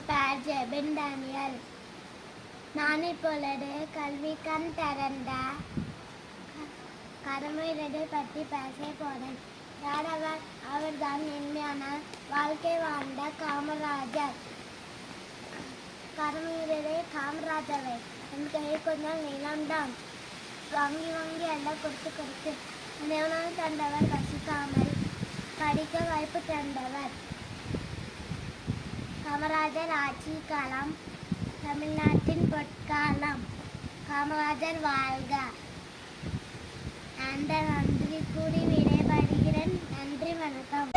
என் பெயர் ஜெபின் டேனியல். நான் இப்பொழுது கல்வி கண் திறந்த கடமையை பற்றி பேச போனேன். யார் அவர்? அவர்தான் உண்மையான வாழ்க்கை வாழ்ந்த காமராஜர். கடமையுடைய காமராஜரை என் கை கொஞ்சம் நீளம்தான். வாங்கி எல்லாம் கொடுத்து நியமனம் தந்தவர். வசிக்காமல் படிக்க வாய்ப்பு தந்தவர். காமராஜர் ஆட்சி காலம் தமிழ்நாட்டின் பொற்காலம். காமராஜர் வாழ்க. அந்த நன்றி கூறி விடைபெறுகிறேன். நன்றி, வணக்கம்.